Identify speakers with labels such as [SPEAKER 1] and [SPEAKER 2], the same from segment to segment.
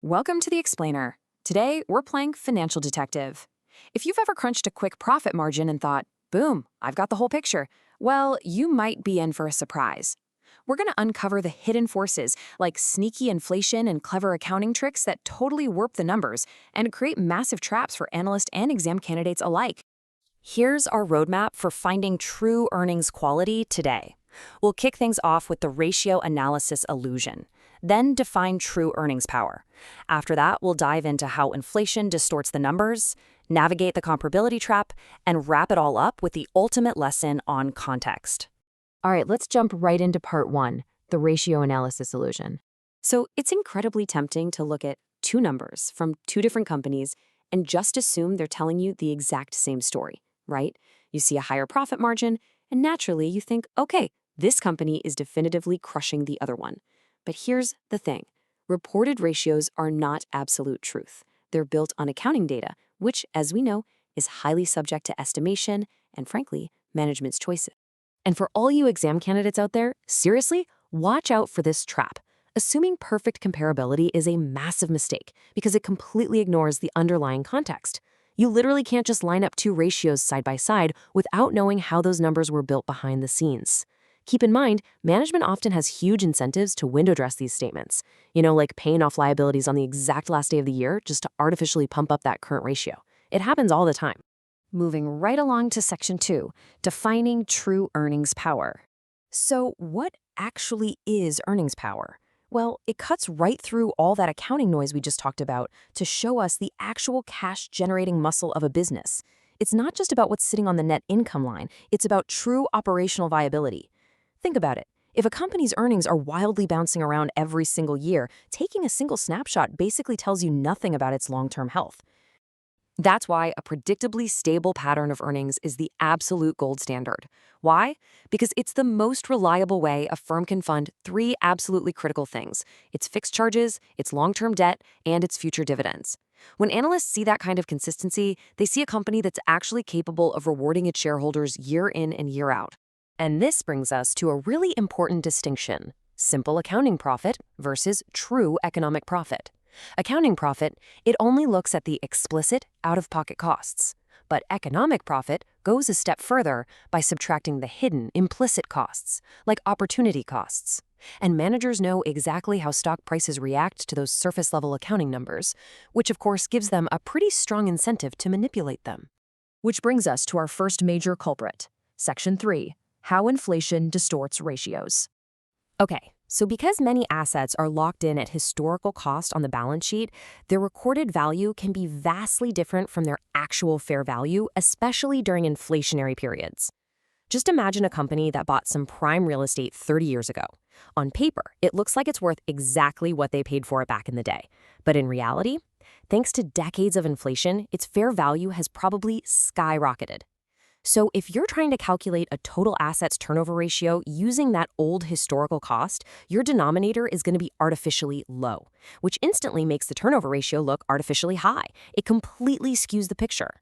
[SPEAKER 1] Welcome to the Explainer. Today, we're playing Financial Detective. If you've ever crunched a quick profit margin and thought, boom, I've got the whole picture, well, you might be in for a surprise. We're going to uncover the hidden forces like sneaky inflation and clever accounting tricks that totally warp the numbers and create massive traps for analysts and exam candidates alike. Here's our roadmap for finding true earnings quality today. We'll kick things off with the ratio analysis illusion, then define true earnings power. After that, we'll dive into how inflation distorts the numbers, navigate the comparability trap, and wrap it all up with the ultimate lesson on context. All right, let's jump right into part one, the ratio analysis illusion. So it's incredibly tempting to look at two numbers from two different companies and just assume they're telling you the exact same story, right? You see a higher profit margin, and naturally you think, okay, this company is definitively crushing the other one. But here's the thing. Reported ratios are not absolute truth. They're built on accounting data, which, as we know, is highly subject to estimation and, frankly, management's choices. And for all you exam candidates out there, seriously, watch out for this trap. Assuming perfect comparability is a massive mistake because it completely ignores the underlying context. You literally can't just line up two ratios side by side without knowing how those numbers were built behind the scenes. Keep in mind, management often has huge incentives to window dress these statements, like paying off liabilities on the exact last day of the year just to artificially pump up that current ratio. It happens all the time. Moving right along to section 2, defining true earnings power. So what actually is earnings power? Well, it cuts right through all that accounting noise we just talked about to show us the actual cash-generating muscle of a business. It's not just about what's sitting on the net income line, it's about true operational viability. Think about it. If a company's earnings are wildly bouncing around every single year, taking a single snapshot basically tells you nothing about its long-term health. That's why a predictably stable pattern of earnings is the absolute gold standard. Why? Because it's the most reliable way a firm can fund three absolutely critical things: its fixed charges, its long-term debt, and its future dividends. When analysts see that kind of consistency, they see a company that's actually capable of rewarding its shareholders year in and year out. And this brings us to a really important distinction: simple accounting profit versus true economic profit. Accounting profit, it only looks at the explicit, out-of-pocket costs. But economic profit goes a step further by subtracting the hidden, implicit costs, like opportunity costs. And managers know exactly how stock prices react to those surface-level accounting numbers, which of course gives them a pretty strong incentive to manipulate them. Which brings us to our first major culprit, Section 3. How inflation distorts ratios. Okay, so because many assets are locked in at historical cost on the balance sheet, their recorded value can be vastly different from their actual fair value, especially during inflationary periods. Just imagine a company that bought some prime real estate 30 years ago. On paper, it looks like it's worth exactly what they paid for it back in the day. But in reality, thanks to decades of inflation, its fair value has probably skyrocketed. So if you're trying to calculate a total assets turnover ratio using that old historical cost, your denominator is going to be artificially low, which instantly makes the turnover ratio look artificially high. It completely skews the picture.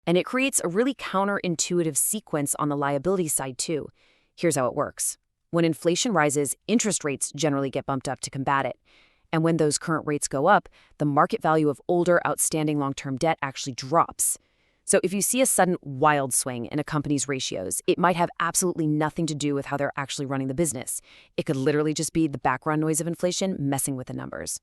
[SPEAKER 1] And it creates a really counterintuitive sequence on the liability side too. Here's how it works. When inflation rises, interest rates generally get bumped up to combat it. And when those current rates go up, the market value of older, outstanding long-term debt actually drops. So if you see a sudden wild swing in a company's ratios, it might have absolutely nothing to do with how they're actually running the business. It could literally just be the background noise of inflation messing with the numbers.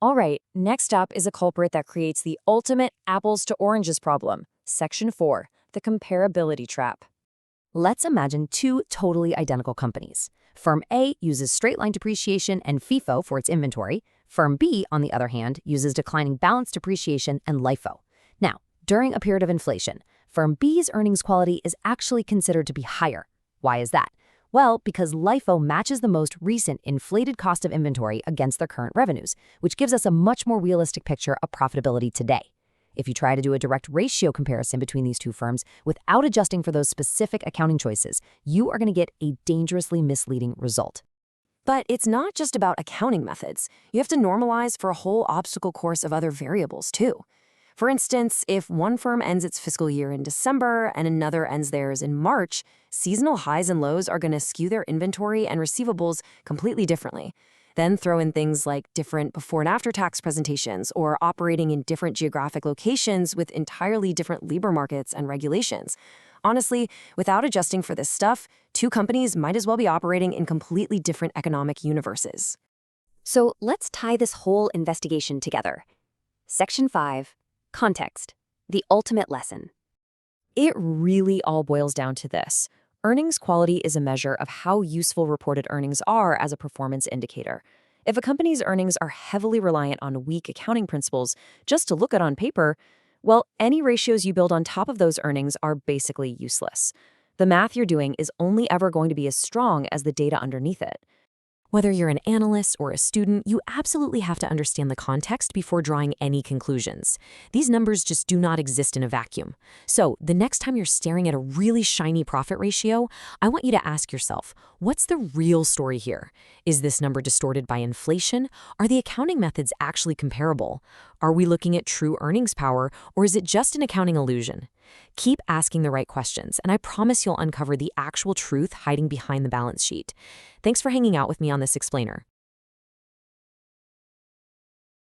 [SPEAKER 1] All right, next up is a culprit that creates the ultimate apples to oranges problem. Section 4, the comparability trap. Let's imagine two totally identical companies. Firm A uses straight-line depreciation and FIFO for its inventory. Firm B, on the other hand, uses declining balance depreciation and LIFO. Now, during a period of inflation, Firm B's earnings quality is actually considered to be higher. Why is that? Well, because LIFO matches the most recent inflated cost of inventory against their current revenues, which gives us a much more realistic picture of profitability today. If you try to do a direct ratio comparison between these two firms without adjusting for those specific accounting choices, you are going to get a dangerously misleading result. But it's not just about accounting methods. You have to normalize for a whole obstacle course of other variables too. For instance, if one firm ends its fiscal year in December and another ends theirs in March, seasonal highs and lows are going to skew their inventory and receivables completely differently. Then throw in things like different before and after tax presentations or operating in different geographic locations with entirely different labor markets and regulations. Honestly, without adjusting for this stuff, two companies might as well be operating in completely different economic universes.
[SPEAKER 2] So let's tie this whole investigation together. Section 5, Context, the ultimate lesson.
[SPEAKER 1] It really all boils down to this. Earnings quality is a measure of how useful reported earnings are as a performance indicator. If a company's earnings are heavily reliant on weak accounting principles just to look good on paper, well, any ratios you build on top of those earnings are basically useless. The math you're doing is only ever going to be as strong as the data underneath it. Whether you're an analyst or a student, you absolutely have to understand the context before drawing any conclusions. These numbers just do not exist in a vacuum. So, the next time you're staring at a really shiny profit ratio, I want you to ask yourself, what's the real story here? Is this number distorted by inflation? Are the accounting methods actually comparable? Are we looking at true earnings power, or is it just an accounting illusion? Keep asking the right questions, and I promise you'll uncover the actual truth hiding behind the balance sheet. Thanks for hanging out with me on this explainer.